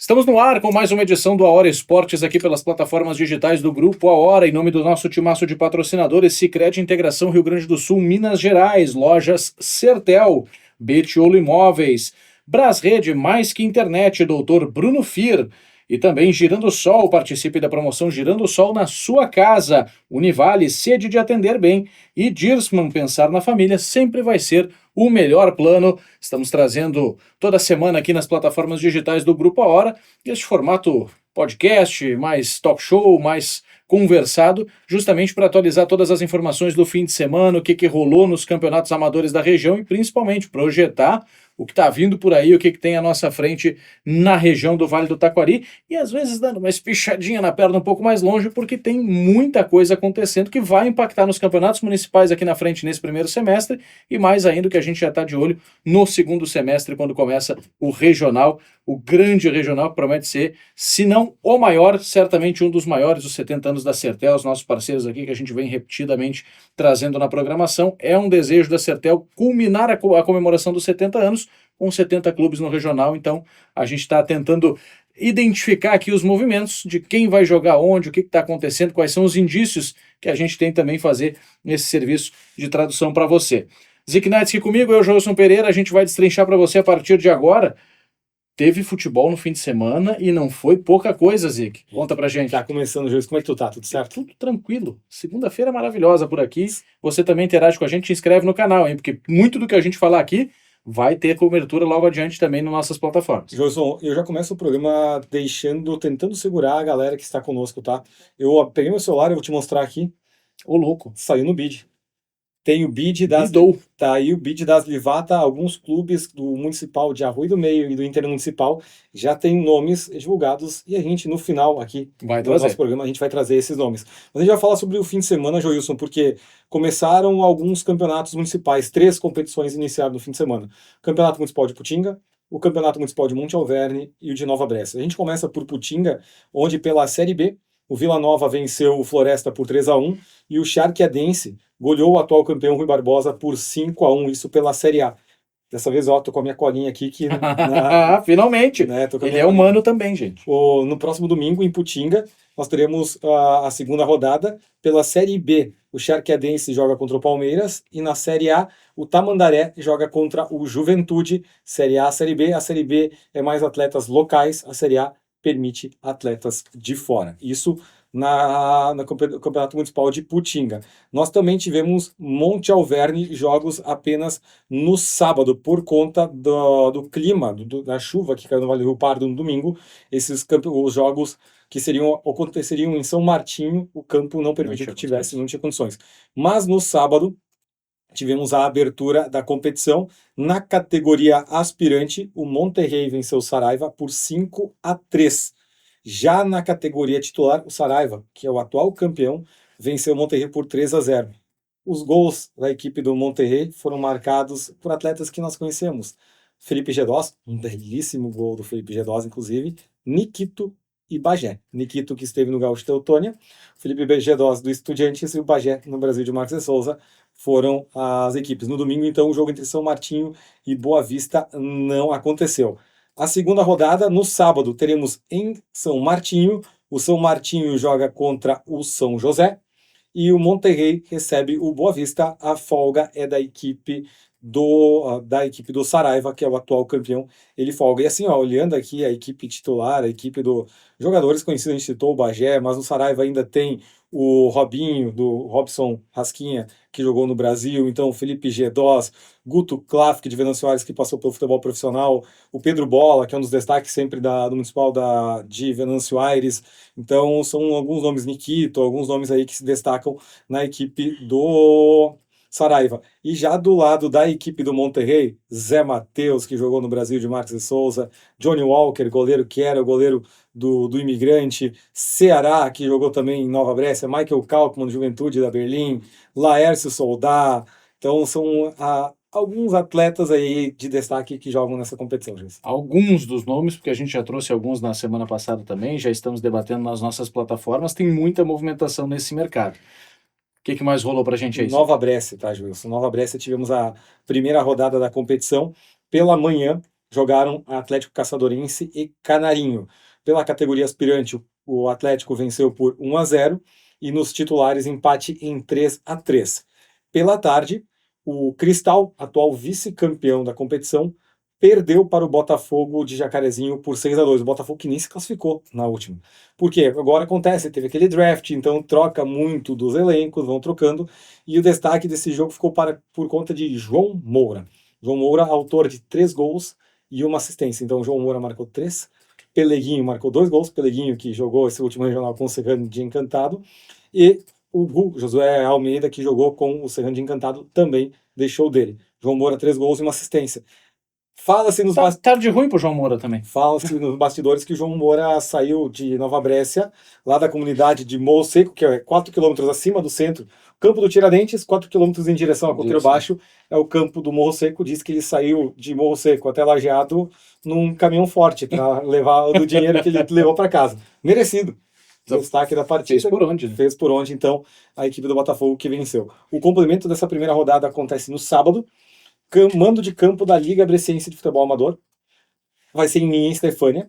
Estamos no ar com mais uma edição do A Hora Esportes aqui pelas plataformas digitais do Grupo A Hora, em nome do nosso timaço de patrocinadores Sicredi Integração Rio Grande do Sul, Minas Gerais, lojas Sertel, Betiolo Imóveis, Brasrede, mais que internet, Doutor Bruno Fir, e também Girando o Sol, participe da promoção Girando o Sol na sua casa, Univale, sede de atender bem, e Dirsman, pensar na família sempre vai ser o melhor plano. Estamos trazendo toda semana aqui nas plataformas digitais do Grupo A Hora, este formato podcast, mais talk show, mais conversado, justamente para atualizar todas as informações do fim de semana, o que rolou nos campeonatos amadores da região e principalmente projetar o que está vindo por aí, o que tem à nossa frente na região do Vale do Taquari e às vezes dando uma espichadinha na perna um pouco mais longe, porque tem muita coisa acontecendo que vai impactar nos campeonatos municipais aqui na frente nesse primeiro semestre e mais ainda que a gente já está de olho no segundo semestre, quando começa o regional, o grande regional que promete ser, se não o maior, certamente um dos maiores, os 70 anos da Sertel, os nossos parceiros aqui que a gente vem repetidamente trazendo na programação. É um desejo da Sertel culminar a comemoração dos 70 anos com 70 clubes no regional, então a gente está tentando identificar aqui os movimentos de quem vai jogar onde, o que está acontecendo, quais são os indícios que a gente tem também fazer esse serviço de tradução para você. Ziknetsky comigo, eu, Joelson Pereira, a gente vai destrinchar para você a partir de agora. Teve futebol no fim de semana e não foi pouca coisa, Zik. Conta pra gente. Tá começando, Joelson. Como é que tu tá? Tudo certo? Tudo tranquilo. Segunda-feira maravilhosa por aqui. Você também interage com a gente, se inscreve no canal, hein? Porque muito do que a gente falar aqui vai ter cobertura logo adiante também nas nossas plataformas. Joelson, eu já começo o programa tentando segurar a galera que está conosco, tá? Eu peguei meu celular, eu vou te mostrar aqui. Ô, louco. Saiu no bid. Tem o bid das... Bidou. Tá aí o bid das Livata. Alguns clubes do Municipal de Arroio do Meio e do Intermunicipal já tem nomes divulgados e a gente, no final aqui do nosso programa, a gente vai trazer esses nomes. Mas a gente vai falar sobre o fim de semana, Joilson, porque começaram alguns campeonatos municipais, 3 competições iniciaram no fim de semana. O Campeonato Municipal de Putinga, o Campeonato Municipal de Monte Alverne e o de Nova Brécia. A gente começa por Putinga, onde pela Série B, o Vila Nova venceu o Floresta por 3-1 e o Charqueadense goleou o atual campeão Rui Barbosa por 5-1, isso pela Série A. Dessa vez, ó, tô com a minha colinha aqui que... Finalmente! Né, ele é humano também, gente. No próximo domingo, em Putinga, nós teremos a segunda rodada pela Série B. O Charqueadense joga contra o Palmeiras e na Série A, o Tamandaré joga contra o Juventude. Série A, Série B. A Série B é mais atletas locais, a Série A permite atletas de fora. Isso no Campeonato Municipal de Putinga. Nós também tivemos Monte Alverne jogos apenas no sábado, por conta do clima, da chuva que caiu no Vale do Rio Pardo no domingo. Os jogos que aconteceriam em São Martinho, o campo não permitiu que tivesse, não tinha condições. Mas no sábado, tivemos a abertura da competição. Na categoria aspirante, o Monterrey venceu o Saraiva por 5-3. Já na categoria titular, o Saraiva, que é o atual campeão, venceu o Monterrey por 3-0. Os gols da equipe do Monterrey foram marcados por atletas que nós conhecemos. Felipe Gedós, um belíssimo gol do Felipe Gedós, inclusive. Nikito e Bagé. Nikito, que esteve no Gaúcho Teutônia, Felipe Gedós do Estudiantes e o Bagé no Brasil de Marcos de Souza foram as equipes. No domingo, então, o jogo entre São Martinho e Boa Vista não aconteceu. A segunda rodada, no sábado, teremos em São Martinho. O São Martinho joga contra o São José e o Monterrey recebe o Boa Vista. A folga é da equipe do Saraiva, que é o atual campeão. Ele folga. E assim, ó, olhando aqui a equipe titular, a equipe dos jogadores conhecidos, a gente citou o Bagé, mas o Saraiva ainda tem o Robinho, do Robson Rasquinha, que jogou no Brasil, então Felipe Gedós, Guto Klafk, de Venâncio Aires, que passou pelo futebol profissional, o Pedro Bola, que é um dos destaques sempre do Municipal de Venâncio Aires. Então são alguns nomes, Nikito, alguns nomes aí que se destacam na equipe do Saraiva. E já do lado da equipe do Monterrey, Zé Matheus, que jogou no Brasil de Marcos de Souza, Johnny Walker, goleiro que era o goleiro do Imigrante, Ceará, que jogou também em Nova Brécia, Michael Kalkman, do Juventude da Berlim, Laércio Soldá. Então são alguns atletas aí de destaque que jogam nessa competição, gente. Alguns dos nomes, porque a gente já trouxe alguns na semana passada também, já estamos debatendo nas nossas plataformas, tem muita movimentação nesse mercado. O que mais rolou pra gente aí? Nova Brécia, tá, Wilson? Nova Brécia, tivemos a primeira rodada da competição. Pela manhã, jogaram Atlético Caçadorense e Canarinho. Pela categoria aspirante, o Atlético venceu por 1-0 e nos titulares empate em 3-3. Pela tarde, o Cristal, atual vice-campeão da competição, perdeu para o Botafogo de Jacarezinho por 6-2. O Botafogo que nem se classificou na última. Por quê? Agora acontece, teve aquele draft, então troca muito dos elencos, vão trocando, e o destaque desse jogo ficou por conta de João Moura. João Moura, autor de 3 gols e 1 assistência. Então, João Moura marcou 3, Peleguinho marcou 2 gols, Peleguinho que jogou esse último regional com o Serrano de Encantado, e o Josué Almeida, que jogou com o Serrano de Encantado, também deixou dele. João Moura, 3 gols e 1 assistência. Fala-se nos tarde ruim pro João Moura também. Fala-se nos bastidores que o João Moura saiu de Nova Brécia, lá da comunidade de Morro Seco, que é 4 quilômetros acima do centro. Campo do Tiradentes, 4 quilômetros em direção a Coqueiro Baixo, é o campo do Morro Seco. Diz que ele saiu de Morro Seco até Lajeado num caminhão forte para levar o dinheiro que ele levou para casa. Merecido. O destaque da partida. Fez por onde, né? Fez por onde, então, a equipe do Botafogo que venceu. O complemento dessa primeira rodada acontece no sábado. Mando de campo da Liga Breciense de Futebol Amador. Vai ser em Estefânia.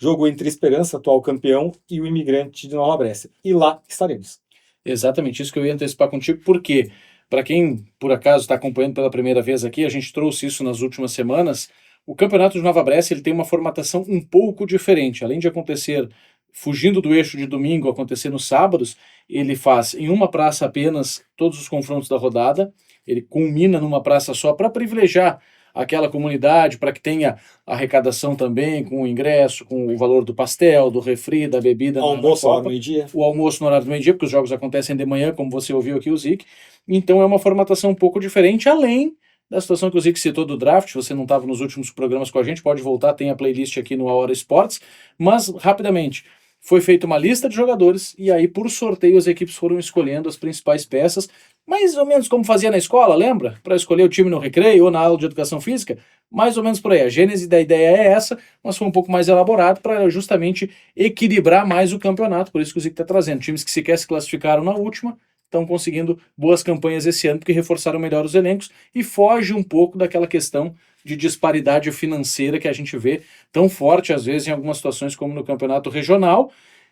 Jogo entre Esperança, atual campeão, e o Imigrante de Nova Brécia. E lá estaremos. Exatamente isso que eu ia antecipar contigo, porque, para quem por acaso está acompanhando pela primeira vez aqui, a gente trouxe isso nas últimas semanas. O Campeonato de Nova Brécia ele tem uma formatação um pouco diferente. Além de acontecer fugindo do eixo de domingo, acontecer nos sábados, ele faz em uma praça apenas todos os confrontos da rodada. Ele culmina numa praça só para privilegiar aquela comunidade, para que tenha arrecadação também com o ingresso, com o valor do pastel, do refri, da bebida. Almoço no meio-dia. O almoço no horário do meio-dia, porque os jogos acontecem de manhã, como você ouviu aqui o Zic. Então é uma formatação um pouco diferente, além da situação que o Zic citou do draft. Você não estava nos últimos programas com a gente, pode voltar, tem a playlist aqui no A Hora Esportes. Mas, rapidamente, foi feita uma lista de jogadores e aí, por sorteio, as equipes foram escolhendo as principais peças, mais ou menos como fazia na escola, lembra? Para escolher o time no recreio ou na aula de educação física, mais ou menos por aí. A gênese da ideia é essa, mas foi um pouco mais elaborado para justamente equilibrar mais o campeonato. Por isso que o Zico está trazendo times que sequer se classificaram na última, estão conseguindo boas campanhas esse ano porque reforçaram melhor os elencos e foge um pouco daquela questão de disparidade financeira que a gente vê tão forte às vezes em algumas situações como no campeonato regional,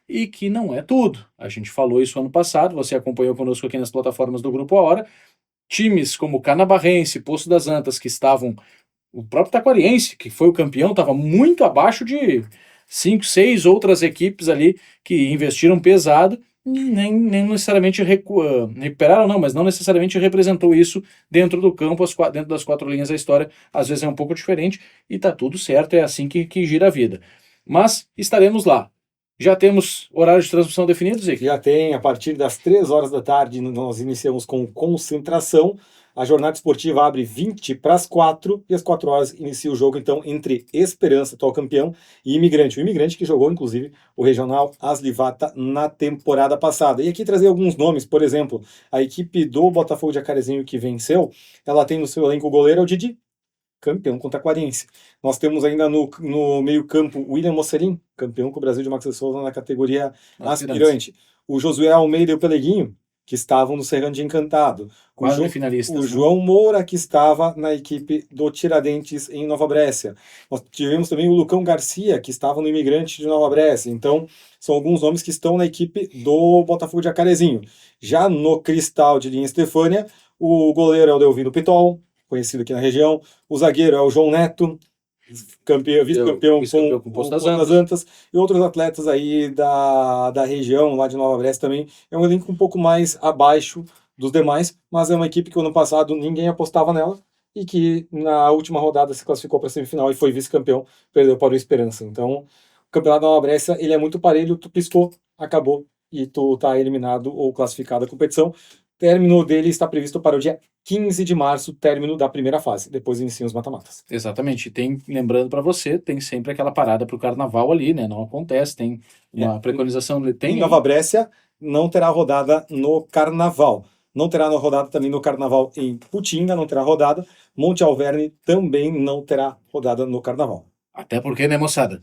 e que não é tudo. A gente falou isso ano passado, você acompanhou conosco aqui nas plataformas do Grupo A Hora. Times como Canabarrense, Poço das Antas, que estavam... O próprio Taquariense, que foi o campeão, estava muito abaixo de 5, 6 outras equipes ali que investiram pesado e nem necessariamente recuperaram, não, mas não necessariamente representou isso dentro do campo, dentro das 4 linhas da história. Às vezes é um pouco diferente e tá tudo certo, é assim que gira a vida. Mas estaremos lá. Já temos horário de transmissão definido, Zico? Já tem, a partir das 3 horas da tarde nós iniciamos com concentração. A jornada esportiva abre 20 para as 4 e às 4 horas inicia o jogo, então, entre Esperança, atual campeão, e Imigrante. O Imigrante que jogou, inclusive, o Regional Aslivata na temporada passada. E aqui trazer alguns nomes, por exemplo, a equipe do Botafogo de Jacarezinho que venceu, ela tem no seu elenco o goleiro, é o Didi, campeão com o Taquariense. Nós temos ainda no meio-campo o William Mocerim, campeão com o Brasil de Max Souza na categoria aspirante. O Josué Almeida e o Peleguinho, que estavam no Serrano de Encantado. Finalistas, o João Moura, que estava na equipe do Tiradentes em Nova Brécia. Nós tivemos também o Lucão Garcia, que estava no Imigrante de Nova Brécia. Então, são alguns nomes que estão na equipe do Botafogo de Jacarezinho. Já no Cristal de Linha Estefânia, o goleiro é o Delvino Pitol, conhecido aqui na região. O zagueiro é o João Neto, vice-campeão com o Poço das Antas, e outros atletas aí da região, lá de Nova Brécia também. É um elenco um pouco mais abaixo dos demais, mas é uma equipe que ano passado ninguém apostava nela e que na última rodada se classificou para a semifinal e foi vice-campeão, perdeu para o Esperança. Então, o campeonato da Nova Brécia, ele é muito parelho, tu piscou, acabou e tu tá eliminado ou classificado da competição. O término dele está previsto para o dia 15 de março, término da primeira fase. Depois iniciam os mata-matas. Exatamente. Tem, lembrando para você, tem sempre aquela parada para o carnaval ali, né? Não acontece, tem uma preconização. Em Nova Brécia, não terá rodada no carnaval. Não terá rodada também no carnaval em Putinga, não terá rodada. Monte Alverne também não terá rodada no carnaval. Até porque, né, moçada?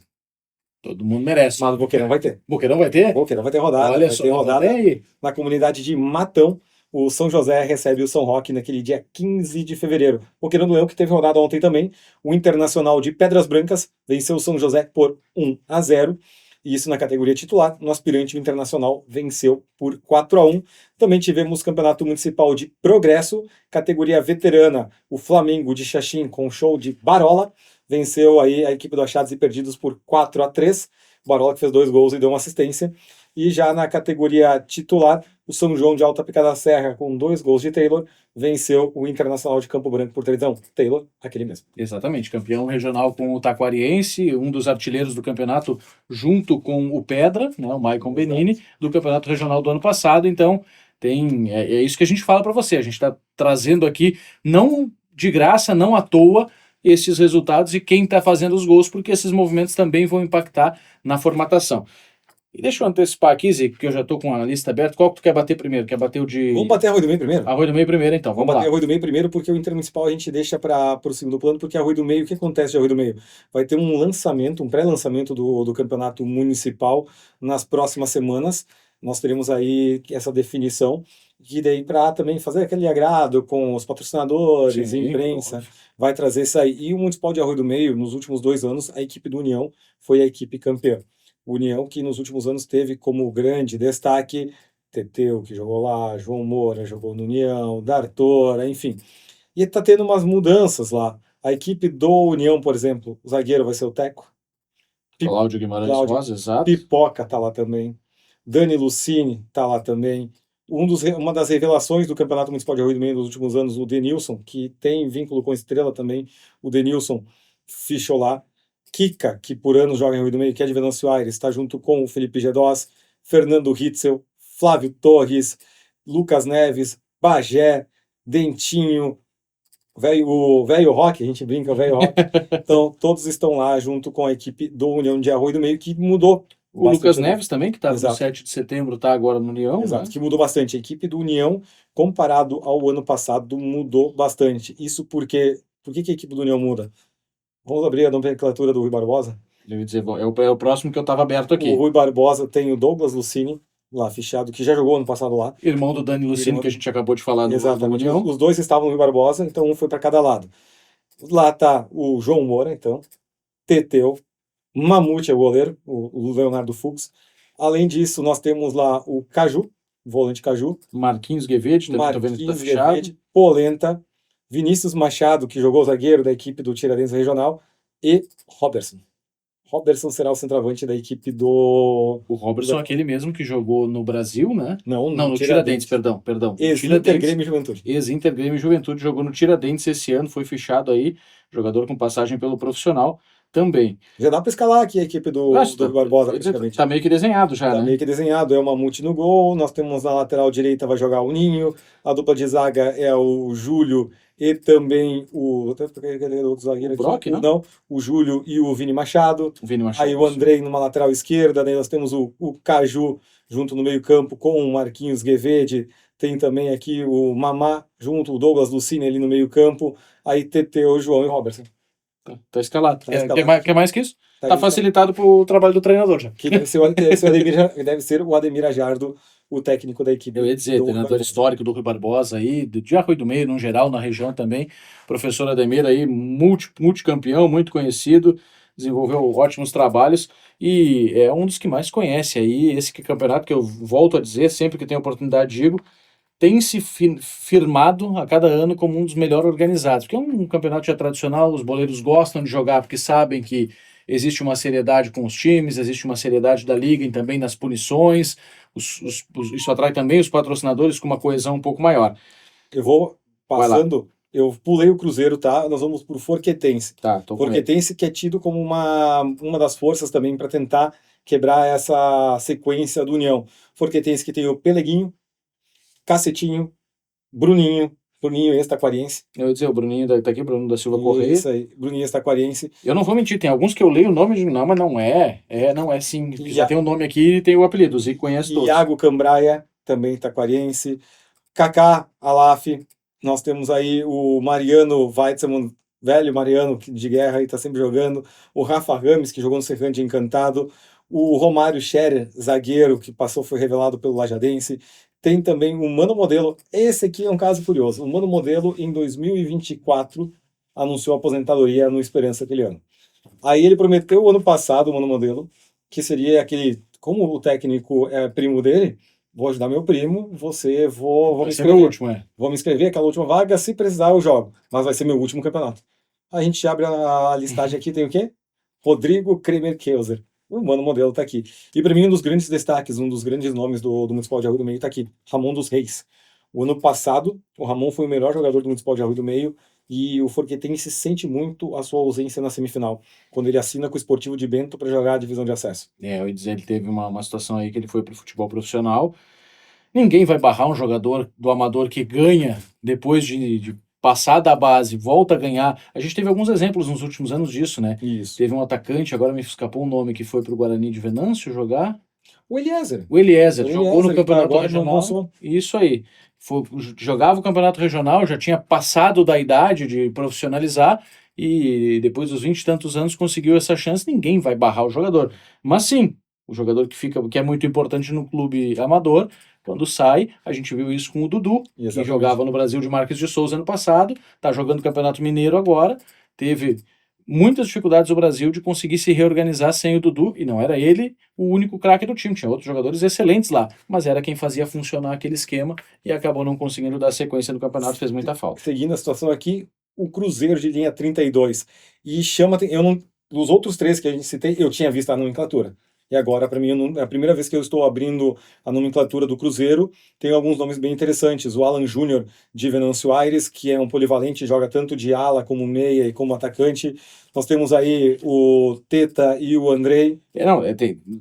Todo mundo merece. Mas o Boqueirão vai ter. Boqueirão vai ter? Boqueirão vai ter rodada. Olha vai só, ter rodada aí. na comunidade de Matão. o São José recebe o São Roque naquele dia 15 de fevereiro. O Querendo Leão, que teve rodada ontem também, o Internacional de Pedras Brancas venceu o São José por 1-0. E isso na categoria titular. No aspirante, o Internacional venceu por 4-1. Também tivemos Campeonato Municipal de Progresso, categoria veterana, o Flamengo de Xaxim com show de Barola, venceu aí a equipe do Achados e Perdidos por 4-3. Barola que fez 2 gols e deu uma assistência. E já na categoria titular, o São João de Alta Picada da Serra, com 2 gols de Taylor, venceu o Internacional de Campo Branco por 3-1. Taylor, aquele mesmo. Exatamente, campeão regional com o Taquariense, um dos artilheiros do campeonato, junto com o Pedra, né, o Maicon Benini, do campeonato regional do ano passado. Então, é isso que a gente fala para você. A gente está trazendo aqui, não de graça, não à toa, esses resultados e quem está fazendo os gols, porque esses movimentos também vão impactar na formatação. E deixa eu antecipar aqui, Zico, que eu já estou com a lista aberta. Qual que tu quer bater primeiro? Quer bater o de... Vamos bater Arroio do Meio primeiro? Arroio do Meio primeiro, então. Vamos bater lá. Arroio do Meio primeiro, porque o Intermunicipal a gente deixa para o segundo plano, porque Arroio do Meio, o que acontece de Arroio do Meio? Vai ter um lançamento, um pré-lançamento do campeonato municipal nas próximas semanas. Nós teremos aí essa definição, que daí para também fazer aquele agrado com os patrocinadores, Sim, imprensa, óbvio. vai trazer isso aí. E o Municipal de Arroio do Meio, nos últimos 2 anos, a equipe do União foi a equipe campeã. União que nos últimos anos teve como grande destaque Teteu, que jogou lá, João Moura jogou no União, D'Artora, enfim. E tá tendo umas mudanças lá. A equipe do União, por exemplo, o zagueiro vai ser o Teco. Cláudio Guimarães Cláudio Rosa, exato. Pipoca tá lá também. Dani Lucini tá lá também. Uma das revelações do Campeonato Municipal de Arroio do Meio nos últimos anos, o Denilson, que tem vínculo com Estrela também. O Denilson fichou lá. Kika, que por anos joga em Arroio do Meio, que é de Venâncio Aires, está junto com o Felipe Gedós, Fernando Hitzel, Flávio Torres, Lucas Neves, Bagé, Dentinho, o velho Rock, a gente brinca, o velho Rock. Então, todos estão lá junto com a equipe do União de Arroio do Meio, que mudou. O Lucas Neves também, que estava no Exato. 7 de setembro, está agora no União. Exato, Né? que mudou bastante. A equipe do União, comparado ao ano passado, mudou bastante. Isso porque... Por que a equipe do União muda? Vamos abrir a nomenclatura do Rui Barbosa? Eu ia dizer, é o próximo que eu estava aberto aqui. O Rui Barbosa tem o Douglas Lucini, lá fichado, que já jogou ano passado lá. Irmão do Dani Lucini, que a gente acabou de falar no Exatamente. União. Os dois estavam no Rui Barbosa, então um foi para cada lado. Lá tá o João Moura, então, Teteu, Mamute é o goleiro, o Leonardo Fux. Além disso, nós temos lá o Caju, volante Caju. Marquinhos Guevede, também estou vendo que está fechado. Guevede, Polenta, Vinícius Machado, que jogou zagueiro da equipe do Tiradentes Regional, e Robertson. Robertson será o centroavante da equipe do... O Robertson é aquele mesmo que jogou no Brasil, né? Não, no Tiradentes, perdão. Ex-Inter, Grêmio e Juventude. Ex-Inter, Grêmio e Juventude, jogou no Tiradentes esse ano, foi fichado aí, jogador com passagem pelo profissional também. Já dá para escalar aqui a equipe do Barbosa, praticamente. Tá meio que desenhado já, né? Tá meio que desenhado, é o Mamute no gol, nós temos na lateral direita vai jogar o Ninho, a dupla de zaga é o Júlio e também o outro zagueiro, o Brock, não, o Júlio e o Vini Machado. Aí o Andrei numa lateral esquerda, daí nós temos o Caju junto no meio campo com o Marquinhos Guevede, tem também aqui o Mamá junto, o Douglas Lucini ali no meio campo, aí Teteu, João e Robertson. Tá escalado. Quer mais que isso? Tá facilitado pro trabalho do treinador já. Que deve ser o Ademir Ajardo, o técnico da equipe. Eu ia dizer, treinador histórico do Rui Barbosa aí, de Arroio do Meio, no geral, na região também. Professor Ademir aí, multicampeão, muito conhecido, desenvolveu ótimos trabalhos e é um dos que mais conhece aí esse campeonato, que eu volto a dizer, sempre que tenho oportunidade digo, tem se firmado a cada ano como um dos melhores organizados, porque é um campeonato já tradicional, os boleiros gostam de jogar porque sabem que existe uma seriedade com os times, existe uma seriedade da liga e também nas punições, isso atrai também os patrocinadores com uma coesão um pouco maior. Eu vou passando, eu pulei o Cruzeiro, tá? Nós vamos pro Forquetense. Tá, Forquetense que é tido como uma das forças também para tentar quebrar essa sequência do União. Forquetense que tem o Peleguinho, Cacetinho, Bruninho ex-taquariense. Eu ia dizer, o Bruninho tá aqui, Bruno da Silva Correia. Isso aí, Bruninho ex-taquariense. Eu não vou mentir, tem alguns que eu leio o nome de não, mas não é. Não é sim. Já tem o nome aqui e tem o apelido, o Zico conhece todos. Iago Cambraia, também taquariense. Kaká Alaf. Nós temos aí o Mariano Weitzman, velho Mariano de guerra, aí tá sempre jogando. O Rafa Rames, que jogou no Serrante Encantado. O Romário Scherer, zagueiro, que foi revelado pelo Lajadense. Tem também o Mano Modelo. Esse aqui é um caso curioso. O Mano Modelo, em 2024, anunciou a aposentadoria no Esperança aquele ano. Aí ele prometeu o ano passado, o Mano Modelo, que seria aquele... Como o técnico é primo dele, vou ajudar meu primo, vou me Vai ser meu inscrever. último, é. Vou me inscrever, aquela última vaga, se precisar eu jogo. Mas vai ser meu último campeonato. A gente abre a listagem aqui, tem o quê? Rodrigo Kremer-Keuser. O Mano Modelo tá aqui. E para mim, um dos grandes destaques, um dos grandes nomes do Municipal de Arroio do Meio tá aqui, Ramon dos Reis. O ano passado, o Ramon foi o melhor jogador do Municipal de Arroio do Meio e o Forquetense sente muito a sua ausência na semifinal, quando ele assina com o Esportivo de Bento para jogar a divisão de acesso. Eu ia dizer, ele teve uma situação aí que ele foi pro futebol profissional. Ninguém vai barrar um jogador do amador que ganha depois de passar da base, volta a ganhar. A gente teve alguns exemplos nos últimos anos disso, né? Isso. Teve um atacante, agora me escapou o nome, que foi pro Guarani de Venâncio jogar. O Eliezer. O Eliezer jogou no Eliezer, que tá campeonato agora no regional. Monson. Isso aí. Jogava o campeonato regional, já tinha passado da idade de profissionalizar e depois dos 20 e tantos anos conseguiu essa chance. Ninguém vai barrar o jogador. Mas sim, o jogador que é muito importante no clube amador, quando sai, a gente viu isso com o Dudu, que Exatamente. jogava no Brasil de Marques de Souza ano passado, tá jogando o Campeonato Mineiro agora, teve muitas dificuldades no Brasil de conseguir se reorganizar sem o Dudu, e não era ele o único craque do time, tinha outros jogadores excelentes lá, mas era quem fazia funcionar aquele esquema e acabou não conseguindo dar sequência no campeonato, fez muita falta. Seguindo a situação aqui, o Cruzeiro de linha 32. E chama, eu não, dos outros três que a gente citei, eu tinha visto a nomenclatura. E agora, para mim, é a primeira vez que eu estou abrindo a nomenclatura do Cruzeiro. Tem alguns nomes bem interessantes. O Alan Júnior, de Venâncio Aires, que é um polivalente, joga tanto de ala como meia e como atacante. Nós temos aí o Teta e o Andrei.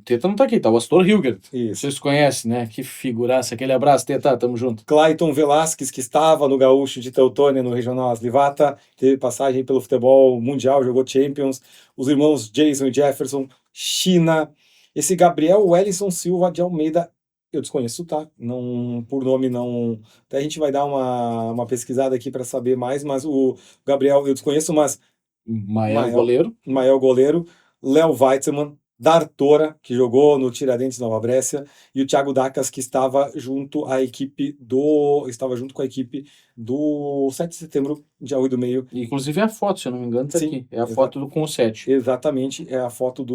Teta não tá aqui, tá o Astor Hilgert. Isso. Vocês conhecem, né? Que figuraça. Aquele abraço, Teta, tamo junto. Clayton Velasquez, que estava no Gaúcho de Teutônia, no Regional Aslivata, teve passagem pelo futebol mundial, jogou Champions. Os irmãos Jason e Jefferson, China. Esse Gabriel Wellington Silva de Almeida, eu desconheço, tá? Não, por nome não. Até a gente vai dar uma pesquisada aqui para saber mais, mas o Gabriel eu desconheço, mas Mael goleiro. Mael goleiro, Léo Weitzman, D'Artora, que jogou no Tiradentes Nova Brécia, e o Thiago Dacas, que estava junto com a equipe do 7 de setembro de Arroio do Meio. Inclusive é a foto, se eu não me engano, tá Sim, aqui. É a foto do com o 7. Exatamente, é a foto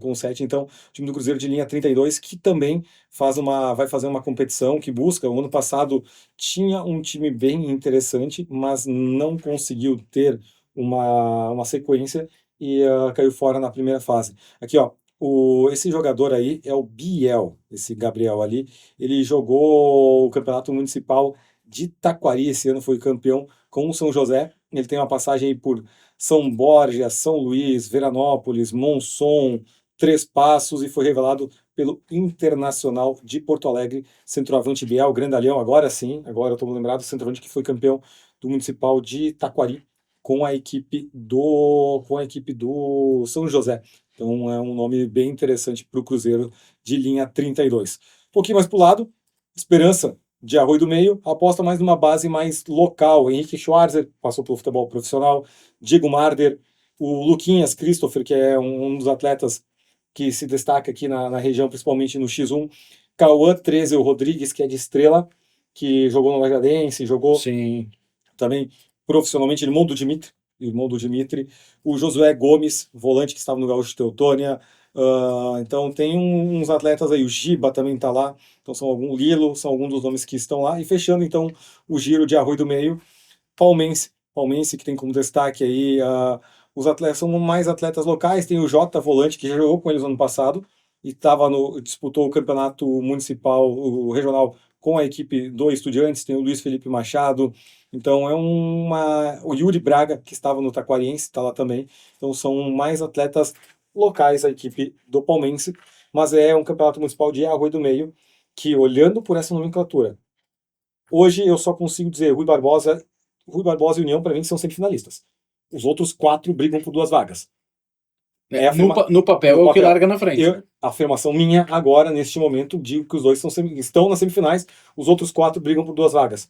com o 7. Então, o time do Cruzeiro de linha 32, que também vai fazer uma competição que busca. O ano passado tinha um time bem interessante, mas não conseguiu ter uma sequência e caiu fora na primeira fase. Aqui, ó, esse jogador aí é o Biel, esse Gabriel ali. Ele jogou o Campeonato Municipal de Taquari, esse ano foi campeão com o São José. Ele tem uma passagem aí por São Borja, São Luís, Veranópolis, Monson, Três Passos e foi revelado pelo Internacional de Porto Alegre, centroavante Biel, grandalhão, agora sim, agora eu estou lembrado, centroavante que foi campeão do Municipal de Taquari com a equipe do São José. Então é um nome bem interessante para o Cruzeiro de linha 32. Um pouquinho mais para o lado, Esperança de Arroio do Meio, aposta mais numa base mais local. Henrique Schwarzer passou pelo futebol profissional, Diego Marder, o Luquinhas Christopher, que é um dos atletas que se destaca aqui na região, principalmente no X1, Cauã Trezel Rodrigues, que é de Estrela, que jogou no Lajadense, jogou Sim. também profissionalmente, irmão do Dimitri, o Josué Gomes, volante que estava no Gaúcho de Teutônia. Então tem uns atletas aí, o Giba também está lá, então o Lilo, são alguns dos nomes que estão lá, e fechando então o giro de Arroio do Meio, Palmense que tem como destaque aí, os atletas são mais atletas locais, tem o Jota Volante, que já jogou com eles no ano passado, e disputou o campeonato municipal, o regional, com a equipe do Estudiantes, tem o Luiz Felipe Machado, então o Yuri Braga, que estava no Taquariense, está lá também, então são mais atletas locais a equipe do Palmense, mas é um campeonato municipal de Arroio do Meio, que olhando por essa nomenclatura, hoje eu só consigo dizer Rui Barbosa e União, para mim, são semifinalistas. Os outros 4 brigam por 2 vagas. No papel é o que larga na frente. A afirmação minha agora, neste momento, digo que os dois estão nas semifinais, os outros 4 brigam por 2 vagas.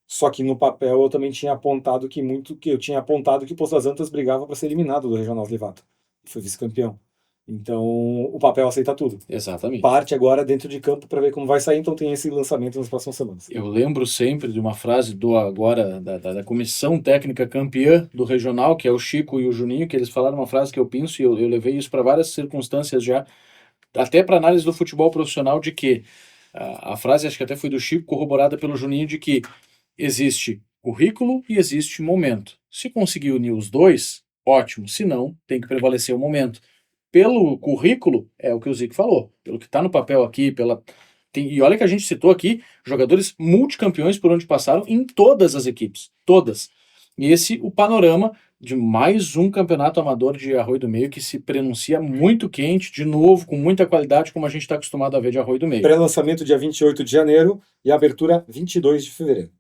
Só que no papel eu também tinha apontado que o Poço das Antas brigava para ser eliminado do Regional Aslivata. Foi vice-campeão. Então, o papel aceita tudo. Exatamente. Parte agora dentro de campo para ver como vai sair, então tem esse lançamento nas próximas semanas. Eu lembro sempre de uma frase do agora da comissão técnica campeã do regional, que é o Chico e o Juninho, que eles falaram uma frase que eu penso e eu levei isso para várias circunstâncias já, até para análise do futebol profissional, de que a frase, acho que até foi do Chico, corroborada pelo Juninho, de que existe currículo e existe momento. Se conseguir unir os dois, ótimo. Se não, tem que prevalecer o momento. Pelo currículo, é o que o Zico falou. Pelo que está no papel aqui, e olha que a gente citou aqui jogadores multicampeões por onde passaram em todas as equipes. Todas. E esse o panorama de mais um campeonato amador de Arroio do Meio que se pronuncia muito quente, de novo, com muita qualidade, como a gente está acostumado a ver de Arroio do Meio. Pré-lançamento dia 28 de janeiro e abertura 22 de fevereiro.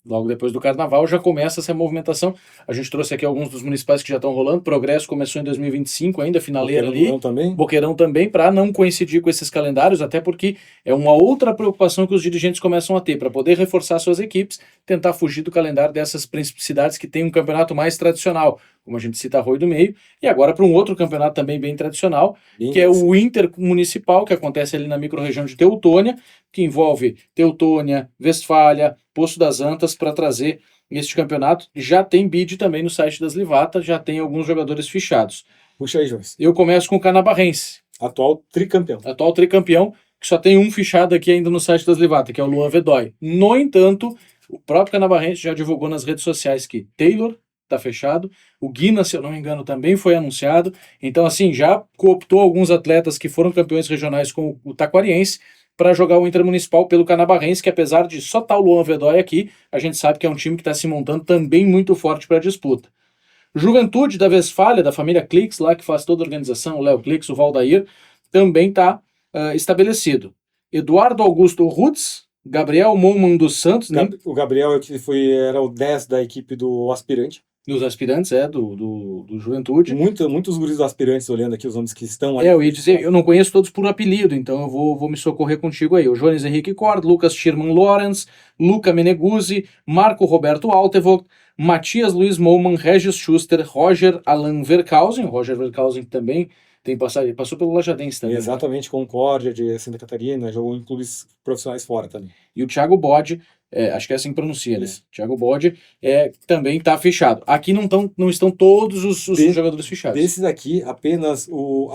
Logo depois do Carnaval já começa essa movimentação. A gente trouxe aqui alguns dos municipais que já estão rolando. Progresso começou em 2025 ainda, finaleira ali. Boqueirão também, para não coincidir com esses calendários, até porque é uma outra preocupação que os dirigentes começam a ter, para poder reforçar suas equipes, tentar fugir do calendário dessas cidades que têm um campeonato mais tradicional, como a gente cita Arroio do Meio, e agora para um outro campeonato também bem tradicional, que é o Intermunicipal, que acontece ali na microrregião de Teutônia, que envolve Teutônia, Westfália, Poço das Antas, para trazer este campeonato. Já tem bid também no site das Livata, já tem alguns jogadores fichados. Puxa aí, Joyce. Eu começo com o Canabarrense. Atual tricampeão, que só tem um fichado aqui ainda no site das Livata, que é o Luan Vedói. No entanto, o próprio Canabarrense já divulgou nas redes sociais que Taylor está fechado, o Guina, se eu não me engano, também foi anunciado. Então, assim, já cooptou alguns atletas que foram campeões regionais com o Taquariense para jogar o Intermunicipal pelo Canabarrense, que apesar de só estar o Luan Vedói aqui, a gente sabe que é um time que está se montando também muito forte para a disputa. Juventude da Westfália, da família Clix, lá que faz toda a organização, o Léo Clix, o Valdair, também está estabelecido. Eduardo Augusto Rutz, Gabriel Moman dos Santos. O Gabriel era o 10 da equipe do aspirante. Dos aspirantes, do Juventude. Muitos guris dos aspirantes, olhando aqui os nomes que estão ali. Eu ia dizer, eu não conheço todos por apelido, então eu vou me socorrer contigo aí. O Jones Henrique Cord, Lucas Schirman Lorenz, Luca Meneguzzi, Marco Roberto Altevogt, Matias Luiz Moman, Regis Schuster, Roger Alan Verkausen. Roger Verkausen também passou pelo Lajadense também. Exatamente, Concórdia de Santa Catarina, jogou em clubes profissionais fora também. E o Thiago Bode, acho que é assim que pronuncia, né? Thiago Bode também está fechado. Aqui não estão todos os jogadores fechados. Desses aqui, apenas o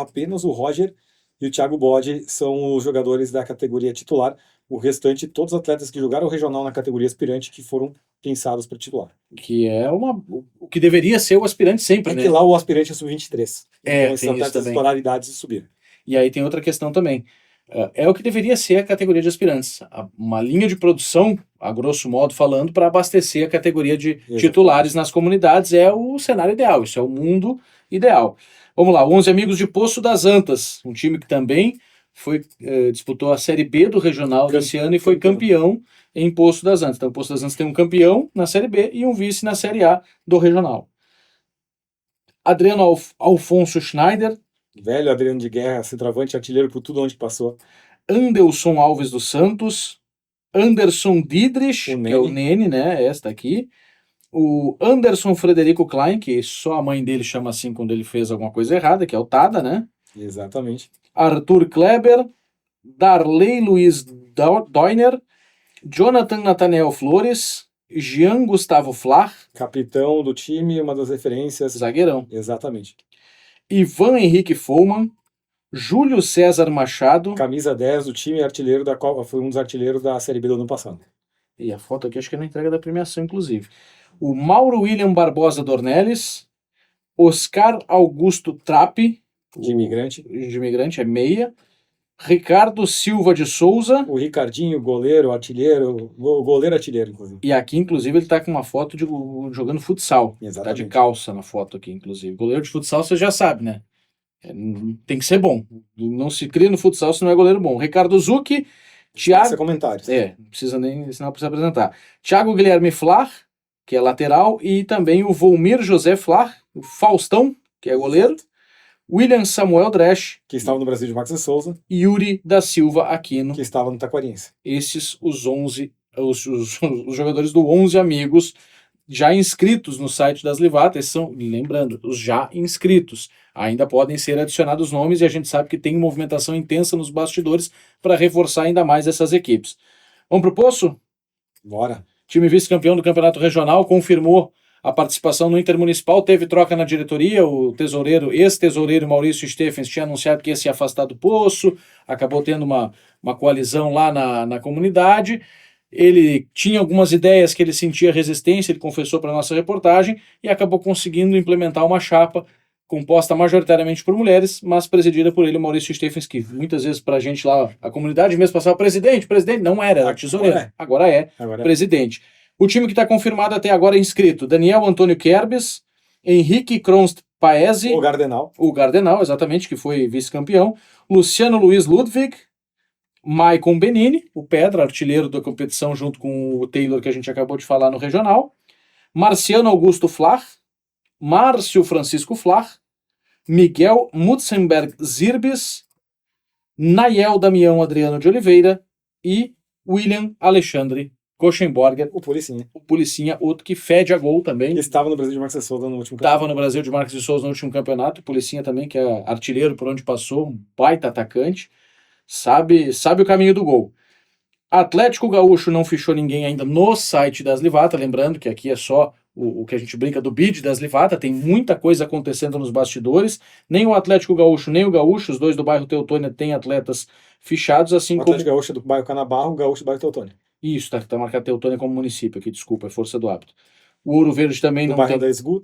Roger e o Thiago Bode são os jogadores da categoria titular. O restante, todos os atletas que jogaram o regional na categoria aspirante que foram pensados para titular. Que é o que deveria ser o aspirante sempre, né? Que lá o aspirante é sub-23. Então, esses atletas escolaridades subiram. E aí tem outra questão também. É o que deveria ser a categoria de aspirantes. Uma linha de produção, a grosso modo falando, para abastecer a categoria de titulares nas comunidades é o cenário ideal, isso é o mundo ideal. Vamos lá, 11 Amigos de Poço das Antas, um time que também disputou a Série B do Regional desse ano e foi campeão em Poço das Antas. Então, o Poço das Antas tem um campeão na Série B e um vice na Série A do Regional. Adriano Alfonso Schneider. Velho Adriano de Guerra, centroavante, artilheiro por tudo onde passou. Anderson Alves dos Santos. Anderson Dietrich, que é o Nene, né? Esta aqui. O Anderson Frederico Klein, que só a mãe dele chama assim quando ele fez alguma coisa errada, que é o Tada, né? Exatamente. Arthur Kleber, Darley Luiz Doiner, Jonathan Nathaniel Flores, Jean Gustavo Flach. Capitão do time, uma das referências. Zagueirão. Exatamente. Ivan Henrique Follman, Júlio César Machado. Camisa 10 do time, artilheiro foi um dos artilheiros da Série B do ano passado. E a foto aqui acho que é na entrega da premiação, inclusive. O Mauro William Barbosa Dornelles, Oscar Augusto Trapp, de imigrante. De imigrante, é meia. Ricardo Silva de Souza. O Ricardinho, goleiro, artilheiro, goleiro artilheiro, inclusive. E aqui, inclusive, ele tá com uma foto de jogando futsal. Exatamente. Tá de calça na foto aqui, inclusive. Goleiro de futsal, você já sabe, né? Tem que ser bom. Não se cria no futsal se não é goleiro bom. Ricardo Zucchi, Thiago... comentários. Não precisa nem ensinar para se apresentar. Thiago Guilherme Flach, que é lateral, e também o Volmir José Flach, o Faustão, que é goleiro. Exato. William Samuel Dresch, que estava no Brasil de Max de Souza. Yuri da Silva Aquino, que estava no Taquariense. Esses os 11, os jogadores do 11 Amigos já inscritos no site das Livata, esses são, lembrando, os já inscritos. Ainda podem ser adicionados nomes e a gente sabe que tem movimentação intensa nos bastidores para reforçar ainda mais essas equipes. Vamos pro Poço? Bora. Time vice-campeão do Campeonato Regional confirmou a participação no Intermunicipal, teve troca na diretoria, o ex-tesoureiro Maurício Steffens tinha anunciado que ia se afastar do Poço, acabou tendo uma coalizão lá na comunidade. Ele tinha algumas ideias que ele sentia resistência, ele confessou para a nossa reportagem, e acabou conseguindo implementar uma chapa composta majoritariamente por mulheres, mas presidida por ele, o Maurício Steffens, que muitas vezes para a gente lá, a comunidade mesmo passava presidente, não era tesoureiro, agora é presidente. O time que está confirmado até agora é inscrito: Daniel Antônio Kerbes, Henrique Kronst Paese, o Gardenal, exatamente, que foi vice-campeão, Luciano Luiz Ludwig, Maicon Benini, o Pedra, artilheiro da competição, junto com o Taylor que a gente acabou de falar no regional, Marciano Augusto Flach, Márcio Francisco Flach, Miguel Mutzenberg Zirbis, Nayel Damião Adriano de Oliveira e William Alexandre Koschenborger, o Policinha, outro que fede a gol também. Que estava no Brasil de Marcos de Souza no último campeonato. Estava no Brasil de Marcos de Souza no último campeonato, o Policinha também, que é artilheiro por onde passou, um baita atacante. Sabe o caminho do gol. Atlético Gaúcho não fichou ninguém ainda no site das Livata, lembrando que aqui é só o que a gente brinca do bid das Livata, tem muita coisa acontecendo nos bastidores, nem o Atlético Gaúcho, nem o Gaúcho, os dois do bairro Teutônia têm atletas fichados, assim como... O Atlético Gaúcho é do bairro Canabarro, o Gaúcho do bairro Teutônia. Isso, tá marcado Teutônia como município aqui, desculpa, é força do hábito. O Ouro Verde também do não tem...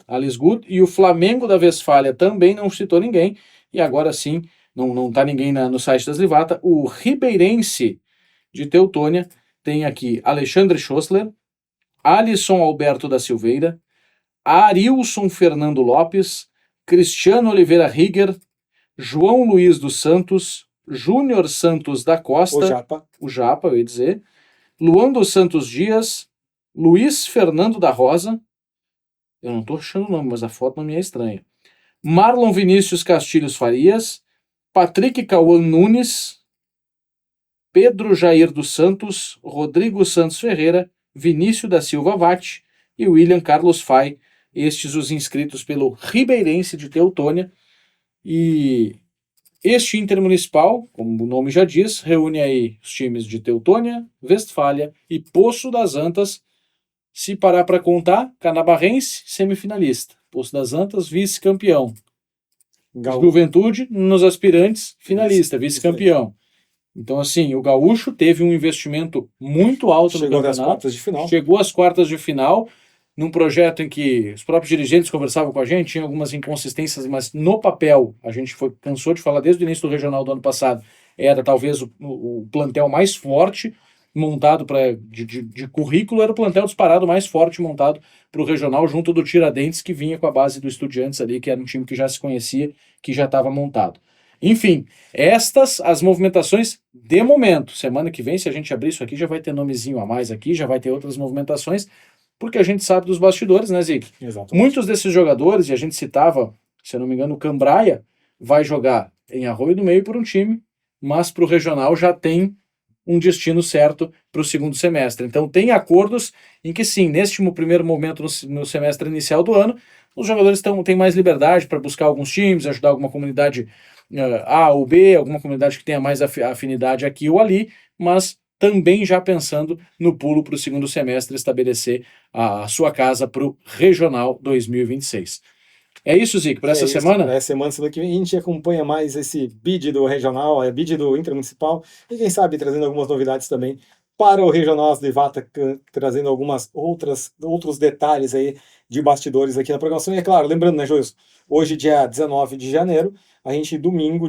A Lisgut, e o Flamengo da Westfália também não citou ninguém, e agora sim... Não está ninguém no site das Livata. O Ribeirense de Teutônia tem aqui Alexandre Schossler, Alisson Alberto da Silveira, Arilson Fernando Lopes, Cristiano Oliveira Rigger, João Luiz dos Santos, Júnior Santos da Costa, o Japa, eu ia dizer, Luan dos Santos Dias, Luiz Fernando da Rosa, eu não estou achando o nome, mas a foto não me é estranha, Marlon Vinícius Castilhos Farias, Patrick Cauã Nunes, Pedro Jair dos Santos, Rodrigo Santos Ferreira, Vinícius da Silva Vatti e William Carlos Fay, estes os inscritos pelo Ribeirense de Teutônia. E este Intermunicipal, como o nome já diz, reúne aí os times de Teutônia, Westfália e Poço das Antas. Se parar para contar, Canabarrense, semifinalista, Poço das Antas, vice-campeão. Juventude, nos aspirantes, finalista, vice-campeão. Então, assim, o Gaúcho teve um investimento muito alto no campeonato. Chegou às quartas de final, num projeto em que os próprios dirigentes conversavam com a gente, tinha algumas inconsistências, mas no papel, a gente cansou de falar desde o início do regional do ano passado, era talvez o plantel mais forte montado de currículo, era o plantel disparado mais forte montado para o regional, junto do Tiradentes, que vinha com a base do Estudiantes ali, que era um time que já se conhecia, que já estava montado. Enfim, estas as movimentações de momento. Semana que vem, se a gente abrir isso aqui, já vai ter nomezinho a mais aqui, já vai ter outras movimentações, porque a gente sabe dos bastidores, né, Zic? Exatamente. Muitos desses jogadores, e a gente citava, se eu não me engano, o Cambraia vai jogar em Arroio do Meio por um time, mas para o regional já tem um destino certo para o segundo semestre. Então tem acordos em que sim, neste primeiro momento no semestre inicial do ano, os jogadores têm mais liberdade para buscar alguns times, ajudar alguma comunidade A ou B, alguma comunidade que tenha mais afinidade aqui ou ali, mas também já pensando no pulo para o segundo semestre, estabelecer a sua casa para o Regional 2026. É isso, Zico, para essa semana? Semana que vem a gente acompanha mais esse bid do regional, bid do intermunicipal, e quem sabe trazendo algumas novidades também para o regional das Livata, trazendo algumas outros detalhes aí de bastidores aqui na programação. E é claro, lembrando, né, Joilson, hoje dia 19 de janeiro, a gente domingo,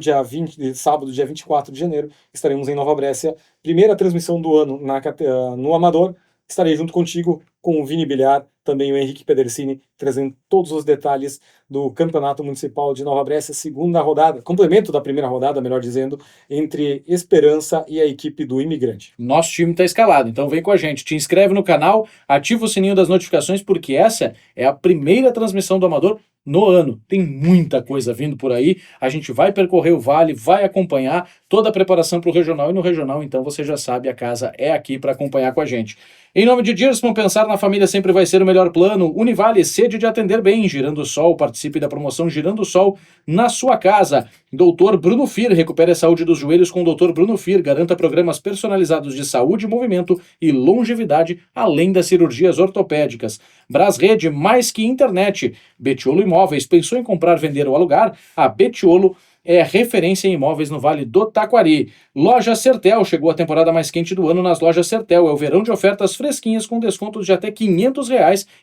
sábado, dia 24 de janeiro, estaremos em Nova Brécia, primeira transmissão do ano no Amador. Estarei junto contigo com o Vini Bilhar, também o Henrique Pedersini, trazendo todos os detalhes do Campeonato Municipal de Nova Brécia, segunda rodada, complemento da primeira rodada, melhor dizendo, entre Esperança e a equipe do Imigrante. Nosso time está escalado, então vem com a gente, te inscreve no canal, ativa o sininho das notificações, porque essa é a primeira transmissão do Amador no ano. Tem muita coisa vindo por aí, a gente vai percorrer o Vale, vai acompanhar toda a preparação para o Regional, e no Regional, então, você já sabe, a casa é aqui para acompanhar com a gente. Em nome de Dirsman, pensar na família sempre vai ser o melhor plano. Univale, sede de atender bem. Girando Sol, participe da promoção Girando Sol na sua casa. Doutor Bruno Fir, recupere a saúde dos joelhos com o Doutor Bruno Fir. Garanta programas personalizados de saúde, movimento e longevidade, além das cirurgias ortopédicas. Brasrede, mais que internet. Betiolo Imóveis, pensou em comprar, vender ou alugar? A Betiolo é referência em imóveis no Vale do Taquari. Loja Sertel, chegou a temporada mais quente do ano nas lojas Sertel. É o verão de ofertas fresquinhas com descontos de até R$ 500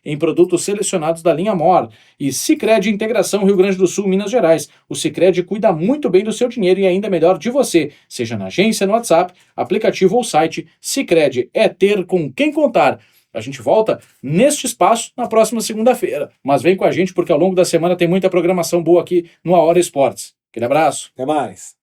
em produtos selecionados da linha Mor. E Sicredi Integração Rio Grande do Sul, Minas Gerais. O Sicredi cuida muito bem do seu dinheiro e ainda melhor de você. Seja na agência, no WhatsApp, aplicativo ou site, Sicredi é ter com quem contar. A gente volta neste espaço na próxima segunda-feira. Mas vem com a gente porque ao longo da semana tem muita programação boa aqui no A Hora Esportes. Aquele abraço. Até mais.